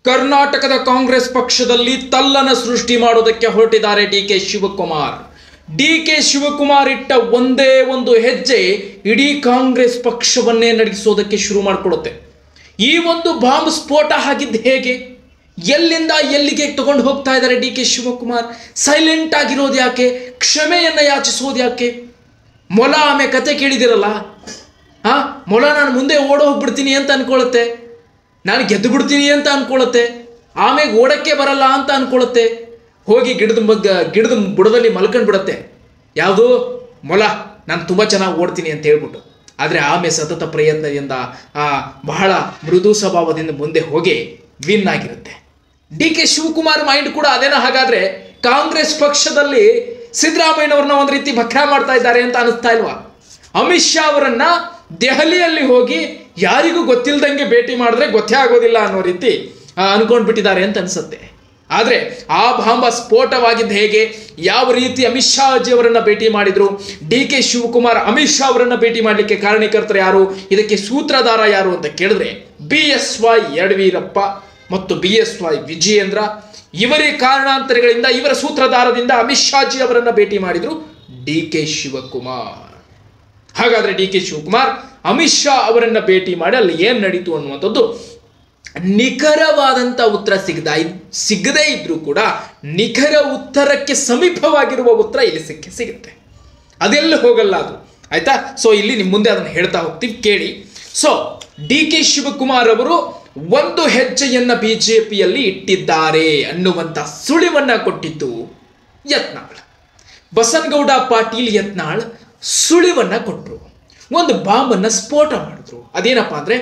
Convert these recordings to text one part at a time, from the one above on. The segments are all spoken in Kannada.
ಕರ್ನಾಟಕದ ಕಾಂಗ್ರೆಸ್ ಪಕ್ಷದಲ್ಲಿ ತಲ್ಲನ ಸೃಷ್ಟಿ ಮಾಡೋದಕ್ಕೆ ಹೊರಟಿದ್ದಾರೆ ಡಿಕೆ ಶಿವಕುಮಾರ್. ಡಿಕೆ ಶಿವಕುಮಾರ್ ಇಟ್ಟ ಒಂದೇ ಒಂದು ಹೆಜ್ಜೆ ಇಡೀ ಕಾಂಗ್ರೆಸ್ ಪಕ್ಷವನ್ನೇ ನಡಗಿಸೋದಕ್ಕೆ ಶುರು ಮಾಡಿಕೊಡುತ್ತೆ. ಈ ಒಂದು ಬಾಂಬ್ ಸ್ಫೋಟ ಆಗಿದ್ದು ಹೇಗೆ, ಎಲ್ಲಿಂದ ಎಲ್ಲಿಗೆ ತಗೊಂಡು ಹೋಗ್ತಾ ಇದ್ದಾರೆ ಡಿಕೆ ಶಿವಕುಮಾರ್? ಸೈಲೆಂಟ್ ಆಗಿರೋದು ಯಾಕೆ? ಕ್ಷಮೆಯನ್ನ ಯಾಚಿಸೋದು ಯಾಕೆ? ಮೊಲ ಆಮೆ ಕತೆ ಕೇಳಿದಿರಲ್ಲ, ಮೊಲ ನಾನು ಮುಂದೆ ಓಡೋ ಹೋಗ್ಬಿಡ್ತೀನಿ ಅಂತ ಅನ್ಕೊಳ್ಳುತ್ತೆ, ನಾನು ಗೆದ್ದು ಬಿಡ್ತೀನಿ ಅಂತ ಅನ್ಕೊಳ್ಳುತ್ತೆ, ಆಮೇಲೆ ಓಡಕ್ಕೆ ಬರಲ್ಲ ಅಂತ ಅನ್ಕೊಳ್ಳುತ್ತೆ, ಹೋಗಿ ಗಿಡದ ಬುಡದಲ್ಲಿ ಮಲ್ಕೊಂಡು ಬಿಡುತ್ತೆ. ಯಾವುದು ಮೊಲ ನಾನು ತುಂಬ ಚೆನ್ನಾಗಿ ಓಡ್ತೀನಿ ಅಂತ ಹೇಳ್ಬಿಟ್ಟು. ಆದರೆ ಆಮೇಲೆ ಸತತ ಪ್ರಯತ್ನದಿಂದ ಬಹಳ ಮೃದು ಸ್ವಭಾವದಿಂದ ಮುಂದೆ ಹೋಗಿ ವಿನ್ ಆಗಿರುತ್ತೆ. ಡಿ ಕೆ ಶಿವಕುಮಾರ್ ಮೈಂಡ್ ಕೂಡ ಅದೇನೋ. ಹಾಗಾದ್ರೆ ಕಾಂಗ್ರೆಸ್ ಪಕ್ಷದಲ್ಲಿ ಸಿದ್ದರಾಮಯ್ಯನವ್ರನ್ನ ಒಂದು ರೀತಿ ಭಕ್ರ ಮಾಡ್ತಾ ಇದ್ದಾರೆ ಅಂತ ಅನಿಸ್ತಾ ಇಲ್ವಾ? ಅಮಿತ್ ಶಾ ಅವರನ್ನ ದೆಹಲಿಯಲ್ಲಿ ಹೋಗಿ ಯಾರಿಗೂ ಗೊತ್ತಿಲ್ಲದಂಗೆ ಭೇಟಿ ಮಾಡಿದ್ರೆ ಗೊತ್ತೇ ಆಗೋದಿಲ್ಲ ಅನ್ನೋ ರೀತಿ ಅನ್ಕೊಂಡ್ಬಿಟ್ಟಿದ್ದಾರೆ ಅಂತ ಅನ್ಸುತ್ತೆ. ಆದರೆ ಆ ಬಾಂಬ ಸ್ಫೋಟವಾಗಿದ್ದು ಹೇಗೆ, ಯಾವ ರೀತಿ ಅಮಿತ್ ಶಾ ಅವರನ್ನ ಭೇಟಿ ಮಾಡಿದ್ರು, ಡಿ ಕೆ ಶಿವಕುಮಾರ್ ಅಮಿತ್ ಶಾ ಅವರನ್ನ ಭೇಟಿ ಮಾಡಲಿಕ್ಕೆ ಕಾರಣೀಕರ್ತರು ಯಾರು, ಇದಕ್ಕೆ ಸೂತ್ರಧಾರ ಯಾರು ಅಂತ ಕೇಳಿದ್ರೆ BSY ಯಡಿಯೂರಪ್ಪ ಮತ್ತು BSY ವಿಜಯೇಂದ್ರ. ಇವರೇ ಕಾರಣಾಂತರಗಳಿಂದ, ಇವರ ಸೂತ್ರಧಾರದಿಂದ ಅಮಿತ್ ಶಾ ಅವರನ್ನ ಭೇಟಿ ಮಾಡಿದ್ರು ಡಿ ಕೆ ಶಿವಕುಮಾರ್. ಹಾಗಾದ್ರೆ ಡಿ ಕೆ ಶಿವಕುಮಾರ್ ಅಮಿತ್ ಶಾ ಅವರನ್ನ ಭೇಟಿ ಮಾಡಿ ಅಲ್ಲಿ ಏನ್ ನಡೀತು ಅನ್ನುವಂಥದ್ದು ನಿಖರವಾದಂತ ಉತ್ತರ ಸಿಗದೇ ಇದ್ರೂ ಕೂಡ ನಿಖರ ಉತ್ತರಕ್ಕೆ ಸಮೀಪವಾಗಿರುವ ಉತ್ತರ ಇಲ್ಲಿ ಸಿಗುತ್ತೆ. ಅದೆಲ್ಲ ಹೋಗಲ್ಲ ಅದು, ಆಯ್ತಾ? ಸೊ ಇಲ್ಲಿ ನಿಮ್ಮ ಮುಂದೆ ಅದನ್ನು ಹೇಳ್ತಾ ಹೋಗ್ತೀವಿ, ಕೇಳಿ. ಸೊ ಡಿ ಕೆ ಶಿವಕುಮಾರ್ ಅವರು ಒಂದು ಹೆಜ್ಜೆಯನ್ನ ಬಿಜೆಪಿಯಲ್ಲಿ ಇಟ್ಟಿದ್ದಾರೆ ಅನ್ನುವಂತ ಸುಳಿವನ್ನ ಕೊಟ್ಟಿದ್ದು ಯತ್ನಾಳ್. ಬಸನಗೌಡ ಪಾಟೀಲ್ ಯತ್ನಾಳ್ ಸುಳಿವನ್ನ ಕೊಟ್ಟರು, ಒಂದು ಬಾಂಬನ್ನ ಸ್ಫೋಟ ಮಾಡಿದ್ರು. ಅದೇನಪ್ಪ ಅಂದ್ರೆ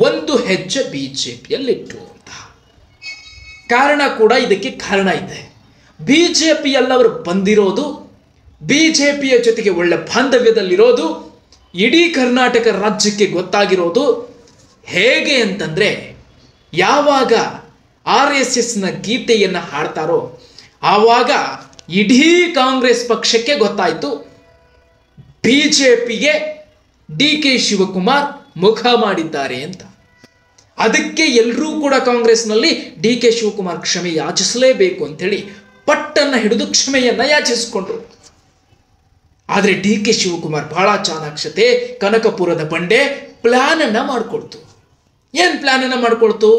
ಒಂದು ಹೆಜ್ಜೆ ಬಿಜೆಪಿಯಲ್ಲಿಟ್ಟು ಅಂತ. ಕಾರಣ ಕೂಡ ಇದಕ್ಕೆ ಕಾರಣ ಇದೆ. ಬಿಜೆಪಿಯಲ್ಲವರು ಬಂದಿರೋದು, ಬಿಜೆಪಿಯ ಜೊತೆಗೆ ಒಳ್ಳೆ ಬಾಂಧವ್ಯದಲ್ಲಿರೋದು, ಇಡೀ ಕರ್ನಾಟಕ ರಾಜ್ಯಕ್ಕೆ ಗೊತ್ತಾಗಿರೋದು ಹೇಗೆ ಅಂತಂದ್ರೆ, ಯಾವಾಗ RSSನ ಗೀತೆಯನ್ನ ಹಾಡ್ತಾರೋ ಆವಾಗ ಇಡೀ ಕಾಂಗ್ರೆಸ್ ಪಕ್ಷಕ್ಕೆ ಗೊತ್ತಾಯ್ತು ಬಿಜೆಪಿಗೆ ಡಿ ಕೆ ಶಿವಕುಮಾರ್ ಮುಖ ಮಾಡಿದ್ದಾರೆ ಅಂತ. ಅದಕ್ಕೆ ಎಲ್ಲರೂ ಕೂಡ ಕಾಂಗ್ರೆಸ್ನಲ್ಲಿ ಡಿ ಕೆ ಶಿವಕುಮಾರ್ ಕ್ಷಮೆ ಯಾಚಿಸಲೇಬೇಕು ಅಂತೇಳಿ ಪಟ್ಟನ್ನ ಹಿಡಿದು ಕ್ಷಮೆಯನ್ನ ಯಾಚಿಸಿಕೊಂಡ್ರು. ಆದ್ರೆ ಡಿ ಕೆ ಶಿವಕುಮಾರ್ ಬಹಳ ಚಾಣಾಕ್ಷತೆ, ಕನಕಪುರದ ಬಂಡೆ ಪ್ಲಾನ್ ಅನ್ನ ಮಾಡ್ಕೊಳ್ತು. ಏನ್ ಪ್ಲಾನ್ ಅನ್ನ ಮಾಡ್ಕೊಳ್ತು?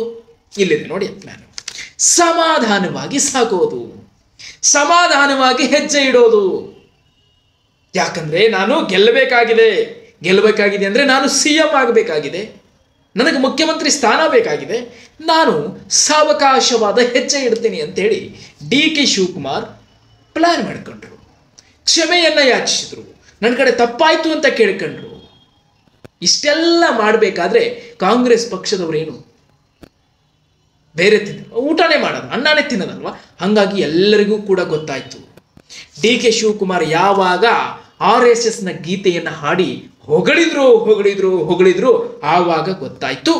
ಇಲ್ಲಿದೆ ನೋಡಿ ಪ್ಲಾನ್. ಸಮಾಧಾನವಾಗಿ ಸಾಗೋದು, ಸಮಾಧಾನವಾಗಿ ಹೆಜ್ಜೆ ಇಡೋದು. ಯಾಕಂದ್ರೆ ನಾನು ಗೆಲ್ಲಬೇಕಾಗಿದೆ ಅಂದ್ರೆ ನಾನು CM ಆಗಬೇಕಾಗಿದೆ, ನನಗೆ ಮುಖ್ಯಮಂತ್ರಿ ಸ್ಥಾನ ಬೇಕಾಗಿದೆ, ನಾನು ಸಾವಕಾಶವಾದ ಹೆಜ್ಜೆ ಇಡ್ತೀನಿ ಅಂತೇಳಿ ಡಿ ಕೆ ಶಿವಕುಮಾರ್ ಪ್ಲಾನ್ ಮಾಡ್ಕೊಂಡ್ರು. ಕ್ಷಮೆಯನ್ನ ಯಾಚಿಸಿದ್ರು, ನನ್ನ ಕಡೆ ತಪ್ಪಾಯ್ತು ಅಂತ ಕೇಳ್ಕೊಂಡ್ರು. ಇಷ್ಟೆಲ್ಲ ಮಾಡಬೇಕಾದ್ರೆ ಕಾಂಗ್ರೆಸ್ ಪಕ್ಷದವರೇನು ಬೇರೆ ಊಟನೇ ಮಾಡೋದು, ಅನ್ನನೇ ತಿನ್ನೋದಲ್ವಾ? ಹಂಗಾಗಿ ಎಲ್ಲರಿಗೂ ಕೂಡ ಗೊತ್ತಾಯ್ತು ಡಿ ಕೆ ಶಿವಕುಮಾರ್ ಯಾವಾಗ RSSನ ಗೀತೆಯನ್ನ ಹಾಡಿ ಹೊಗಳಿದ್ರು ಆವಾಗ ಗೊತ್ತಾಯ್ತು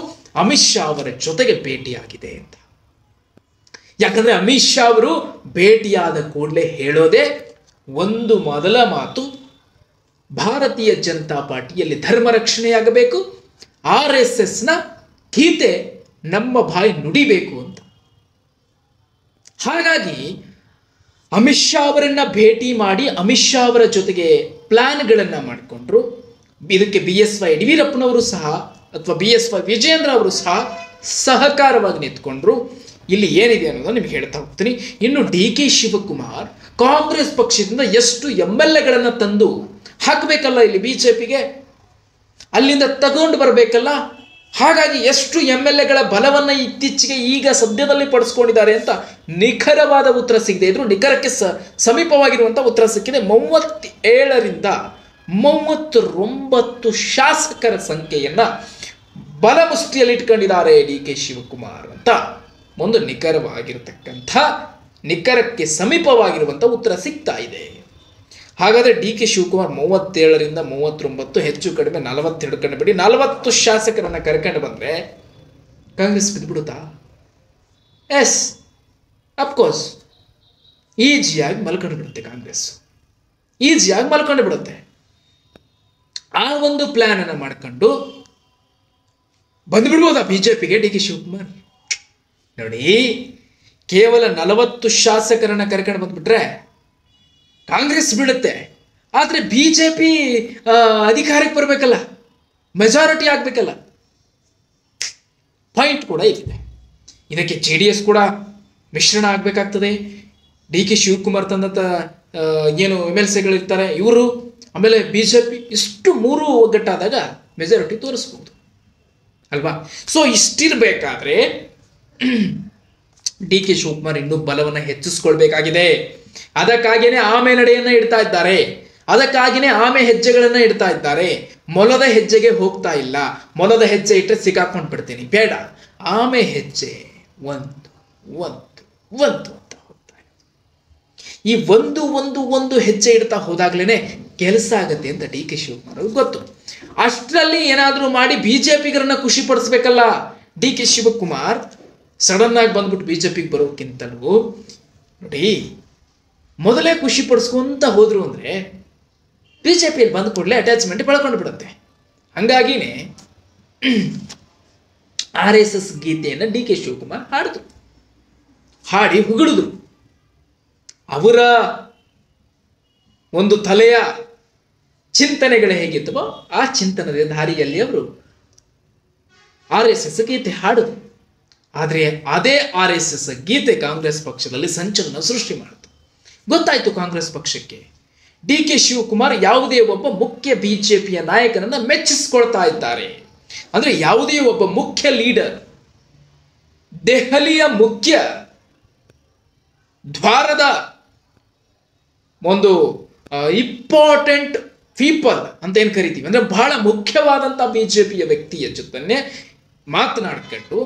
ಅಮಿತ್ ಶಾ ಅವರ ಜೊತೆಗೆ ಭೇಟಿಯಾಗಿದೆ ಅಂತ. ಯಾಕಂದ್ರೆ ಅಮಿತ್ ಶಾ ಅವರು ಭೇಟಿಯಾದ ಕೂಡಲೇ ಹೇಳೋದೇ ಒಂದು ಮೊದಲ ಮಾತು, ಭಾರತೀಯ ಜನತಾ ಪಾರ್ಟಿಯಲ್ಲಿ ಧರ್ಮ ರಕ್ಷಣೆಯಾಗಬೇಕು, RSSನ ಗೀತೆ ನಮ್ಮ ಬಾಯಿ ನುಡಿಬೇಕು ಅಂತ. ಹಾಗಾಗಿ ಅಮಿತ್ ಶಾ ಅವರನ್ನ ಭೇಟಿ ಮಾಡಿ ಅಮಿತ್ ಶಾ ಅವರ ಜೊತೆಗೆ ಪ್ಲಾನ್ಗಳನ್ನ ಮಾಡಿಕೊಂಡ್ರು. ಇದಕ್ಕೆ BSY ಯಡಿಯೂರಪ್ಪನವರು ಸಹ ಅಥವಾ BSY ವಿಜಯೇಂದ್ರ ಅವರು ಸಹ ಸಹಕಾರವಾಗಿ ನಿಂತ್ಕೊಂಡ್ರು. ಇಲ್ಲಿ ಏನಿದೆ ಅನ್ನೋದು ನಿಮ್ಗೆ ಹೇಳ್ತಾ ಹೋಗ್ತೀನಿ. ಇನ್ನು ಡಿ ಕೆ ಶಿವಕುಮಾರ್ ಕಾಂಗ್ರೆಸ್ ಪಕ್ಷದಿಂದ ಎಷ್ಟು MLAಗಳನ್ನ ತಂದು ಹಾಕಬೇಕಲ್ಲ ಇಲ್ಲಿ ಬಿಜೆಪಿಗೆ, ಅಲ್ಲಿಂದ ತಗೊಂಡು ಬರಬೇಕಲ್ಲ. ಹಾಗಾಗಿ ಎಷ್ಟು MLAಗಳ ಬಲವನ್ನ ಇತ್ತೀಚೆಗೆ ಈಗ ಸದ್ಯದಲ್ಲಿ ಪಡಿಸ್ಕೊಂಡಿದ್ದಾರೆ ಅಂತ ನಿಖರವಾದ ಉತ್ತರ ಸಿಗದೆ ಇದ್ರು ನಿಖರಕ್ಕೆ ಸಮೀಪವಾಗಿರುವಂತ ಉತ್ತರ ಸಿಕ್ಕಿದೆ. 37ರಿಂದ 39 ಶಾಸಕರ ಸಂಖ್ಯೆಯನ್ನ ಬಲಮುಷ್ಟಿಯಲ್ಲಿ ಇಟ್ಕೊಂಡಿದ್ದಾರೆ ಡಿ ಕೆ ಶಿವಕುಮಾರ್ ಅಂತ ಒಂದು ನಿಖರಕ್ಕೆ ಸಮೀಪವಾಗಿರುವಂತ ಉತ್ತರ ಸಿಗ್ತಾ ಇದೆ. ಹಾಗಾದ್ರೆ ಡಿ ಕೆ ಶಿವಕುಮಾರ್ 37ರಿಂದ 39, ಹೆಚ್ಚು ಕಡಿಮೆ 40 ಹಿಡ್ಕೊಂಡು ಬಿಡಿ 40 ಶಾಸಕರನ್ನ ಕರ್ಕೊಂಡು ಬಂದ್ರೆ ಕಾಂಗ್ರೆಸ್ ಬಿದ್ದುಬಿಡುತ್ತಾ? ಎಸ್, ಅಫ್ಕೋರ್ಸ್ ಈಜಿಯಾಗಿ ಮಲ್ಕೊಂಡು ಬಿಡುತ್ತೆ ಕಾಂಗ್ರೆಸ್, ಈಜಿಯಾಗಿ ಮಲ್ಕೊಂಡು ಬಿಡುತ್ತೆ. ಆ ಒಂದು ಪ್ಲಾನ್ ಅನ್ನ ಮಾಡ್ಕೊಂಡು ಬಂದ್ಬಿಡ್ಬೋದಾ ಬಿಜೆಪಿಗೆ ಡಿ ಕೆ ಶಿವಕುಮಾರ್? ನೋಡಿ, ಕೇವಲ 40 ಶಾಸಕರನ್ನ ಕರ್ಕೊಂಡು ಬಂದ್ಬಿಟ್ರೆ ಕಾಂಗ್ರೆಸ್ ಬೀಳುತ್ತೆ. ಆದರೆ ಬಿಜೆಪಿ ಅಧಿಕಾರಕ್ಕೆ ಬರಬೇಕಲ್ಲ, ಮೆಜಾರಿಟಿ ಆಗ್ಬೇಕಲ್ಲ. ಪಾಯಿಂಟ್ ಕೂಡ ಇಲ್ಲಿದೆ. ಇದಕ್ಕೆ JDS ಕೂಡ ಮಿಶ್ರಣ ಆಗಬೇಕಾಗ್ತದೆ. DK ಶಿವಕುಮಾರ್ ತಂದಂಥ ಏನು MLCಗಳಿರ್ತಾರೆ ಇವರು, ಆಮೇಲೆ ಬಿಜೆಪಿ, ಇಷ್ಟು ಮೂರು ಒಗ್ಗಟ್ಟಾದಾಗ ಮೆಜಾರಿಟಿ ತೋರಿಸ್ಬೋದು ಅಲ್ವಾ. ಸೊ ಇಷ್ಟಿರಬೇಕಾದ್ರೆ DK ಶಿವಕುಮಾರ್ ಇನ್ನೂ ಬಲವನ್ನು ಹೆಚ್ಚಿಸ್ಕೊಳ್ಬೇಕಾಗಿದೆ. ಅದಕ್ಕಾಗಿಯೇ ಆಮೆ ನಡೆಯನ್ನ ಇಡ್ತಾ ಇದ್ದಾರೆ, ಅದಕ್ಕಾಗಿಯೇ ಆಮೆ ಹೆಜ್ಜೆಗಳನ್ನ ಇಡ್ತಾ ಇದ್ದಾರೆ. ಮೊಲದ ಹೆಜ್ಜೆಗೆ ಹೋಗ್ತಾ ಇಲ್ಲ. ಮೊಲದ ಹೆಜ್ಜೆ ಇಟ್ಟರೆ ಸಿಕ್ಕಾಕೊಂಡು ಬಿಡ್ತೀನಿ, ಬೇಡ. ಆಮೆ ಹೆಜ್ಜೆ ಒಂದು ಒಂದು ಒಂದು ಅಂತ ಹೋಗ್ತಾ ಇದೆ. ಈ ಒಂದು ಒಂದು ಒಂದು ಹೆಜ್ಜೆ ಇಡ್ತಾ ಹೋದಾಗ್ಲೇನೆ ಕೆಲಸ ಆಗತ್ತೆ ಅಂತ DK ಶಿವಕುಮಾರ್ ಅವ್ರಿಗೆ ಗೊತ್ತು. ಅಷ್ಟರಲ್ಲಿ ಏನಾದರೂ ಮಾಡಿ ಬಿಜೆಪಿಗರನ್ನ ಖುಷಿ ಪಡಿಸ್ಬೇಕಲ್ಲ. DK ಶಿವಕುಮಾರ್ ಸಡನ್ ಆಗಿ ಬಂದ್ಬಿಟ್ಟು ಬಿಜೆಪಿಗೆ ಬರೋಕ್ಕಿಂತಲೂ ನೋಡಿ, ಮೊದಲೇ ಖುಷಿ ಪಡಿಸ್ಕೊಂತ ಹೋದ್ರು ಅಂದ್ರೆ ಬಿಜೆಪಿಯಲ್ಲಿ ಬಂದ ಕೂಡಲೇ ಅಟ್ಯಾಚ್ಮೆಂಟ್ ಬೆಳ್ಕೊಂಡು ಬಿಡುತ್ತೆ. ಹಂಗಾಗಿನೇ RSS ಗೀತೆಯನ್ನು DK ಶಿವಕುಮಾರ್ ಹಾಡಿದ್ರು, ಹಾಡಿ ಹುಗಿಡಿದ್ರು. ಅವರ ಒಂದು ತಲೆಯ ಚಿಂತನೆಗಳು ಹೇಗಿತ್ತವೋ ಆ ಚಿಂತನದ ದಾರಿಯಲ್ಲಿ ಅವರು RSS ಗೀತೆ ಹಾಡಿದ್ರು. ಆದರೆ ಅದೇ RSS ಗೀತೆ ಕಾಂಗ್ರೆಸ್ ಪಕ್ಷದಲ್ಲಿ ಸಂಚಲನ ಸೃಷ್ಟಿ ಮಾಡಿತು. ಗೊತ್ತಾಯ್ತು ಕಾಂಗ್ರೆಸ್ ಪಕ್ಷಕ್ಕೆ DK ಶಿವಕುಮಾರ್ ಯಾವುದೇ ಒಬ್ಬ ಮುಖ್ಯ ಬಿಜೆಪಿಯ ನಾಯಕನನ್ನ ಮೆಚ್ಚಿಸ್ಕೊಳ್ತಾ ಇದ್ದಾರೆ. ಅಂದ್ರೆ ಯಾವುದೇ ಒಬ್ಬ ಮುಖ್ಯ ಲೀಡರ್, ದೆಹಲಿಯ ಮುಖ್ಯ ದ್ವಾರದ ಒಂದು ಇಂಪಾರ್ಟೆಂಟ್ ಪೀಪಲ್ ಅಂತ ಏನು ಕರಿತೀವಿ, ಅಂದ್ರೆ ಬಹಳ ಮುಖ್ಯವಾದಂಥ ಬಿಜೆಪಿಯ ವ್ಯಕ್ತಿಯ ಜೊತೆ ಮಾತನಾಡ್ಕೊಂಡು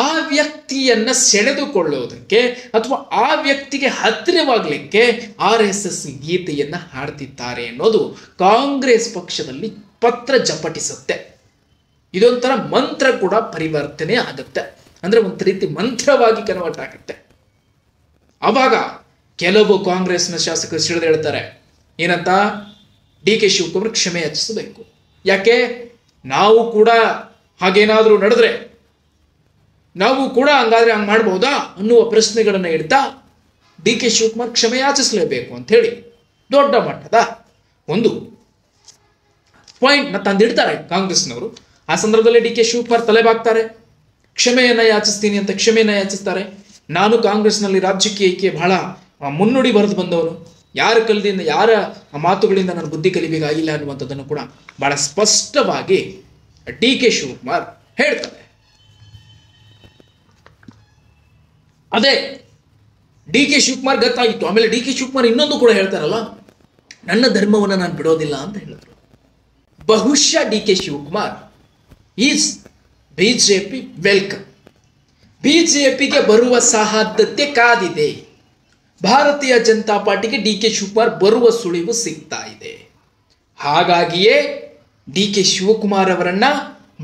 ಆ ವ್ಯಕ್ತಿಯನ್ನ ಸೆಳೆದುಕೊಳ್ಳೋದಕ್ಕೆ ಅಥವಾ ಆ ವ್ಯಕ್ತಿಗೆ ಹತ್ತಿರವಾಗಲಿಕ್ಕೆ RSS ಗೀತೆಯನ್ನ ಹಾಡ್ತಿದ್ದಾರೆ ಅನ್ನೋದು ಕಾಂಗ್ರೆಸ್ ಪಕ್ಷದಲ್ಲಿ ಪತ್ರ ಜಪಟಿಸುತ್ತೆ. ಇದೊಂಥರ ಮಂತ್ರ ಕೂಡ ಪರಿವರ್ತನೆ ಆಗುತ್ತೆ, ಅಂದ್ರೆ ಒಂದು ರೀತಿ ಮಂತ್ರವಾಗಿ ಕನ್ವರ್ಟ್ ಆಗುತ್ತೆ. ಅವಾಗ ಕೆಲವು ಕಾಂಗ್ರೆಸ್ನ ಶಾಸಕರು ಸಿಡಿದು ಹೇಳ್ತಾರೆ, ಏನಂತ, DK ಶಿವಕುಮಾರ್ ಕ್ಷಮೆ ಯಾಚಿಸಬೇಕು. ಯಾಕೆ, ನಾವು ಕೂಡ ಹಾಗೇನಾದ್ರೂ ನಡೆದ್ರೆ ನಾವು ಕೂಡ ಹಂಗಾದ್ರೆ ಹಂಗೆ ಮಾಡ್ಬೋದಾ ಅನ್ನುವ ಪ್ರಶ್ನೆಗಳನ್ನ ಇಡ್ತಾ DK ಶಿವಕುಮಾರ್ ಕ್ಷಮೆ ಯಾಚಿಸಲೇಬೇಕು ಅಂತ ಹೇಳಿ ದೊಡ್ಡ ಮಟ್ಟದ ಒಂದು ಪಾಯಿಂಟ್ನ ತಂದಿಡ್ತಾರೆ ಕಾಂಗ್ರೆಸ್ನವರು. ಆ ಸಂದರ್ಭದಲ್ಲಿ DK ಶಿವಕುಮಾರ್ ತಲೆಬಾಗ್ತಾರೆ, ಕ್ಷಮೆಯನ್ನ ಯಾಚಿಸ್ತೀನಿ ಅಂತ ಕ್ಷಮೆಯನ್ನ ಯಾಚಿಸ್ತಾರೆ. ನಾನು ಕಾಂಗ್ರೆಸ್ನಲ್ಲಿ ರಾಜಕೀಯಕ್ಕೆ ಬಹಳ ಮುನ್ನುಡಿ ಬರೆದು ಬಂದವನು, ಯಾರ ಕಲಿದಿಂದ ಯಾರ ಮಾತುಗಳಿಂದ ನಾನು ಬುದ್ಧಿ ಕಲಿಬೇಕಾಗಿಲ್ಲ ಅನ್ನುವಂಥದ್ದನ್ನು ಕೂಡ ಬಹಳ ಸ್ಪಷ್ಟವಾಗಿ DK ಶಿವಕುಮಾರ್ ಹೇಳ್ತಾರೆ. ಅದೇ DK ಶಿವಕುಮಾರ್ ಗೊತ್ತಾಗಿತ್ತು. ಆಮೇಲೆ DK ಶಿವಕುಮಾರ್ ಇನ್ನೊಂದು ಕೂಡ ಹೇಳ್ತಾರಲ್ಲ, ನನ್ನ ಧರ್ಮವನ್ನು ನಾನು ಬಿಡೋದಿಲ್ಲ ಅಂತ ಹೇಳಿದ್ರು. ಬಹುಶಃ DK Shivakumar is BJP welcome. ಬಿಜೆಪಿಗೆ ಬರುವ ಸಾಧ್ಯತೆ ಕಾದಿದೆ. ಭಾರತೀಯ ಜನತಾ ಪಾರ್ಟಿಗೆ DK ಶಿವಕುಮಾರ್ ಬರುವ ಸುಳಿವು ಸಿಗ್ತಾ ಇದೆ. ಹಾಗಾಗಿಯೇ DK ಶಿವಕುಮಾರ್ ಅವರನ್ನ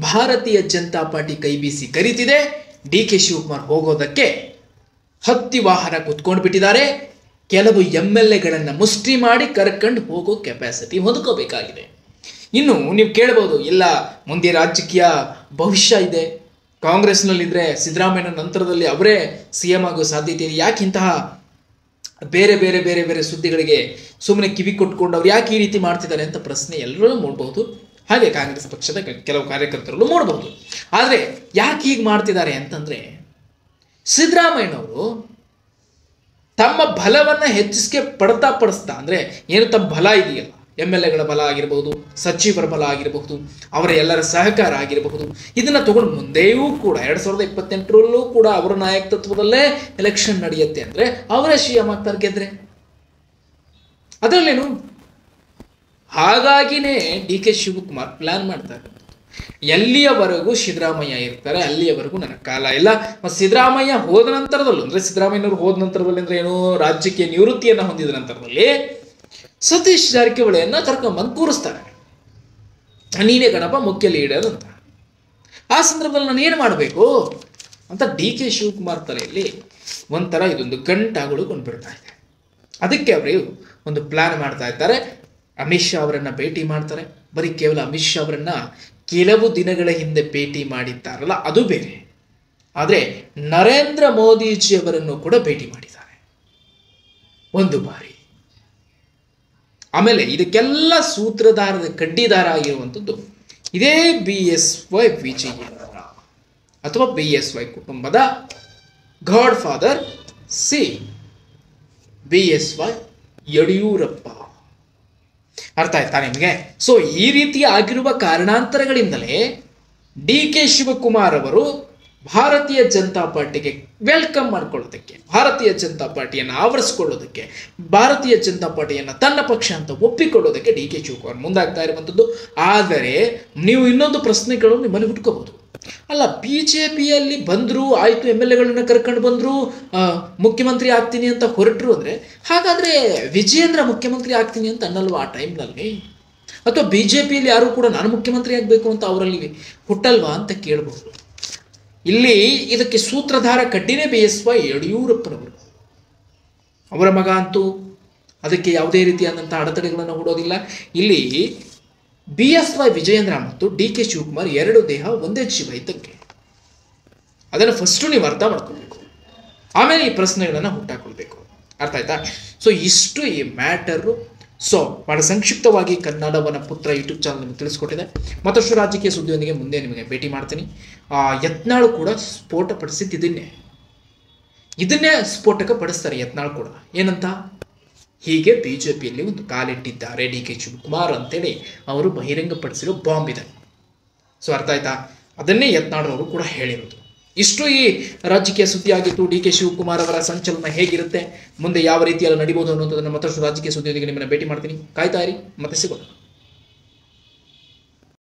ಭಾರತೀಯ ಜನತಾ ಪಾರ್ಟಿ ಕೈ ಬೀಸಿ ಕರೀತಿದೆ. DK ಶಿವಕುಮಾರ್ ಹೋಗೋದಕ್ಕೆ ಹತ್ತಿ ವಾಹನ ಕುತ್ಕೊಂಡು ಬಿಟ್ಟಿದ್ದಾರೆ. ಕೆಲವು MLAಗಳನ್ನ ಮುಷ್ಟಿ ಮಾಡಿ ಕರ್ಕೊಂಡು ಹೋಗೋ ಕೆಪಾಸಿಟಿ ಹೊಂದ್ಕೋಬೇಕಾಗಿದೆ. ಇನ್ನು ನೀವು ಕೇಳಬಹುದು, ಇಲ್ಲ ಮುಂದೆ ರಾಜಕೀಯ ಭವಿಷ್ಯ ಇದೆ, ಕಾಂಗ್ರೆಸ್ನಲ್ಲಿದ್ರೆ ಸಿದ್ದರಾಮಯ್ಯ ನಂತರದಲ್ಲಿ ಅವರೇ CM ಆಗೋ ಸಾಧ್ಯತೆ ಇದೆ, ಯಾಕೆ ಇಂತಹ ಬೇರೆ ಬೇರೆ ಬೇರೆ ಬೇರೆ ಸುದ್ದಿಗಳಿಗೆ ಸುಮ್ಮನೆ ಕಿವಿ ಕೊಟ್ಕೊಂಡು ಅವ್ರು ಯಾಕೆ ಈ ರೀತಿ ಮಾಡ್ತಿದ್ದಾರೆ ಅಂತ ಪ್ರಶ್ನೆ ಎಲ್ಲರೂ ಮೂಡಬಹುದು. ಹಾಗೆ ಕಾಂಗ್ರೆಸ್ ಪಕ್ಷದ ಕೆಲವು ಕಾರ್ಯಕರ್ತರಲ್ಲೂ ಮೂಡಬಹುದು. ಆದರೆ ಯಾಕೆ ಹೀಗೆ ಮಾಡ್ತಿದ್ದಾರೆ ಅಂತಂದ್ರೆ, ಸಿದ್ದರಾಮಯ್ಯನವರು ತಮ್ಮ ಬಲವನ್ನ ಹೆಚ್ಚಿಸಿಕೆ ಪಡಿಸ್ತಾ ಅಂದ್ರೆ ಏನು ತಮ್ಮ ಬಲ ಇದೆಯಲ್ಲ, MLAಗಳ ಬಲ ಆಗಿರಬಹುದು, ಸಚಿವರ ಬಲ ಆಗಿರಬಹುದು, ಅವರ ಎಲ್ಲರ ಸಹಕಾರ ಆಗಿರಬಹುದು, ಇದನ್ನ ತಗೊಂಡು ಮುಂದೆಯೂ ಕೂಡ 2028ರಲ್ಲೂ ಕೂಡ ಅವರ ನಾಯಕತ್ವದಲ್ಲೇ ಎಲೆಕ್ಷನ್ ನಡೆಯುತ್ತೆ ಅಂದ್ರೆ ಅವರೇ CM ಆಗ್ತಾರೆ ಗೆದ್ರೆ, ಅದರಲ್ಲೇನು. ಹಾಗಾಗಿನೇ DK ಶಿವಕುಮಾರ್ ಪ್ಲಾನ್ ಮಾಡ್ತಾರೆ, ಎಲ್ಲಿಯವರೆಗೂ ಸಿದ್ದರಾಮಯ್ಯ ಇರ್ತಾರೆ ಅಲ್ಲಿಯವರೆಗೂ ನನ್ನ ಕಾಲ ಇಲ್ಲ. ಸಿದ್ದರಾಮಯ್ಯ ಹೋದ ನಂತರದಲ್ಲೂ ಅಂದ್ರೆ ಸಿದ್ದರಾಮಯ್ಯನವರು ಹೋದ ನಂತರದಲ್ಲಿ ಅಂದ್ರೆ ಏನು, ರಾಜ್ಯಕ್ಕೆ ನಿವೃತ್ತಿಯನ್ನ ಹೊಂದಿದ ನಂತರದಲ್ಲಿ ಸತೀಶ್ ಜಾರಕಿಹೊಳಿಯನ್ನ ಕರ್ಕೊಂಡ್ಬಂದು ಕೂರಿಸ್ತಾರೆ, ನೀನೇ ಗಣಪ ಮುಖ್ಯ ಲೀಡರ್ ಅಂತ. ಆ ಸಂದರ್ಭದಲ್ಲಿ ನಾನು ಏನು ಮಾಡಬೇಕು ಅಂತ DK ಶಿವಕುಮಾರ್ ತಲೆಯಲ್ಲಿ ಒಂಥರ ಇದೊಂದು ಗಂಟಾಗಳು ಕೊಂಡ್ಬಿಡ್ತಾ ಇದೆ. ಅದಕ್ಕೆ ಅವರು ಒಂದು ಪ್ಲಾನ್ ಮಾಡ್ತಾ ಇದ್ದಾರೆ. ಅಮಿತ್ ಶಾ ಅವರನ್ನ ಭೇಟಿ ಮಾಡ್ತಾರೆ. ಬರೀ ಕೇವಲ ಅಮಿತ್ ಶಾ ಅವರನ್ನ ಕೆಲವು ದಿನಗಳ ಹಿಂದೆ ಭೇಟಿ ಮಾಡಿದ್ದಾರಲ್ಲ ಅದು ಬೇರೆ, ಆದರೆ ನರೇಂದ್ರ ಮೋದಿಜಿಯವರನ್ನು ಕೂಡ ಭೇಟಿ ಮಾಡಿದ್ದಾರೆ ಒಂದು ಬಾರಿ. ಆಮೇಲೆ ಇದಕ್ಕೆಲ್ಲ ಸೂತ್ರಧಾರದ ಕಡ್ಡಿದಾರ ಆಗಿರುವಂಥದ್ದು ಇದೇ BSY ವಿಜಯೇಂದ್ರ ಅಥವಾ BSY ಕುಟುಂಬದ ಗಾಡ್ ಫಾದರ್ BSY ಯಡಿಯೂರಪ್ಪ. ಅರ್ಥ ಆಯ್ತಾ ನಿಮಗೆ? ಸೊ ಈ ರೀತಿ ಆಗಿರುವ ಕಾರಣಾಂತರಗಳಿಂದಲೇ DK ಶಿವಕುಮಾರ್ ಅವರು ಭಾರತೀಯ ಜನತಾ ಪಾರ್ಟಿಗೆ ವೆಲ್ಕಮ್ ಮಾಡ್ಕೊಳ್ಳೋದಕ್ಕೆ, ಭಾರತೀಯ ಜನತಾ ಪಾರ್ಟಿಯನ್ನು ಆವರಿಸ್ಕೊಳ್ಳೋದಕ್ಕೆ, ಭಾರತೀಯ ಜನತಾ ಪಾರ್ಟಿಯನ್ನು ತನ್ನ ಪಕ್ಷ ಅಂತ ಒಪ್ಪಿಕೊಳ್ಳೋದಕ್ಕೆ DK ಶಿವಕುಮಾರ್ ಮುಂದಾಗ್ತಾ ಇರುವಂಥದ್ದು. ಆದರೆ ನೀವು ಇನ್ನೊಂದು ಪ್ರಶ್ನೆಗಳು ನಿಮ್ಮಲ್ಲಿ ಹುಟ್ಕೋಬಹುದು. ಅಲ್ಲ, BJPಯಲ್ಲಿ ಬಂದರು, ಆಯಿತು, MLAಗಳನ್ನ ಕರ್ಕೊಂಡು ಬಂದರು, ಮುಖ್ಯಮಂತ್ರಿ ಆಗ್ತೀನಿ ಅಂತ ಹೊರಟರು ಅಂದರೆ ಹಾಗಾದರೆ ವಿಜಯೇಂದ್ರ ಮುಖ್ಯಮಂತ್ರಿ ಆಗ್ತೀನಿ ಅಂತ ಅನ್ನಲ್ವಾ ಆ ಟೈಮ್ನಲ್ಲಿ? ಅಥವಾ BJPಯಲ್ಲಿ ಯಾರು ಕೂಡ ನಾನು ಮುಖ್ಯಮಂತ್ರಿ ಆಗಬೇಕು ಅಂತ ಅವರಲ್ಲಿ ಹುಟ್ಟಲ್ವಾ ಅಂತ ಕೇಳಬಹುದು. ಇಲ್ಲಿ ಇದಕ್ಕೆ ಸೂತ್ರಧಾರ ಕಡ್ಡಿನೇ BSY ಯಡಿಯೂರಪ್ಪನವರು. ಅವರ ಮಗ ಅಂತೂ ಅದಕ್ಕೆ ಯಾವುದೇ ರೀತಿಯಾದಂಥ ಅಡೆತಡೆಗಳನ್ನು ಹೂಡೋದಿಲ್ಲ. ಇಲ್ಲಿ BSY ವಿಜಯೇಂದ್ರ ಮತ್ತು DK ಶಿವಕುಮಾರ್ ಎರಡು ದೇಹ ಒಂದೇ ಜೀವ ಇದ್ದಕ್ಕೆ. ಅದನ್ನು ಫಸ್ಟು ನೀವು ಅರ್ಥ ಮಾಡ್ಕೊಳ್ಬೇಕು, ಆಮೇಲೆ ಈ ಪ್ರಶ್ನೆಗಳನ್ನು ಹುಟ್ಟಾಕೊಳ್ಬೇಕು. ಅರ್ಥ ಆಯ್ತಾ? ಸೊ ಇಷ್ಟು ಈ ಮ್ಯಾಟರು. ಸೊ ಬಹಳ ಸಂಕ್ಷಿಪ್ತವಾಗಿ ಕನ್ನಡವನ ಪುತ್ರ ಯೂಟ್ಯೂಬ್ ಚಾನಲ್ ನಿಮಗೆ ತಿಳಿಸ್ಕೊಟ್ಟಿದೆ. ಮತ್ತಷ್ಟು ರಾಜಕೀಯ ಸುದ್ದಿಯೊಂದಿಗೆ ಮುಂದೆ ನಿಮಗೆ ಭೇಟಿ ಮಾಡ್ತೀನಿ. ಯತ್ನಾಳ್ ಕೂಡ ಸ್ಫೋಟಪಡಿಸಿದ್ದು ಇದನ್ನೇ ಸ್ಫೋಟಕ ಪಡಿಸ್ತಾರೆ ಯತ್ನಾಳ್ ಕೂಡ. ಏನಂತ? ಹೀಗೆ BJPಯಲ್ಲಿ ಒಂದು ಕಾಲಿಟ್ಟಿದ್ದಾರೆ DK ಶಿವಕುಮಾರ್ ಅಂತೇಳಿ ಅವರು ಬಹಿರಂಗಪಡಿಸಿರೋ ಬಾಂಬ್ ಇದೆ. ಸೊ ಅರ್ಥ ಆಯ್ತಾ? ಅದನ್ನೇ ಯತ್ನಾಳ್ ಅವರು ಕೂಡ ಹೇಳಿರೋದು. ಇಷ್ಟು ಈ ರಾಜಕೀಯ ಸುದ್ದಿ ಆಗಿತ್ತು. DK ಶಿವಕುಮಾರ್ ಅವರ ಸಂಚಲನ ಹೇಗಿರುತ್ತೆ, ಮುಂದೆ ಯಾವ ರೀತಿಯಲ್ಲಿ ನಡಿಬಹುದು ಅನ್ನೋದನ್ನು ಮತ್ತಷ್ಟು ರಾಜಕೀಯ ಸುದ್ದಿಯೊಂದಿಗೆ ನಿಮ್ಮನ್ನು ಭೇಟಿ ಮಾಡ್ತೀನಿ. ಕಾಯ್ತಾ ಇರಿ, ಮತ್ತೆ ಸಿಗೋಣ.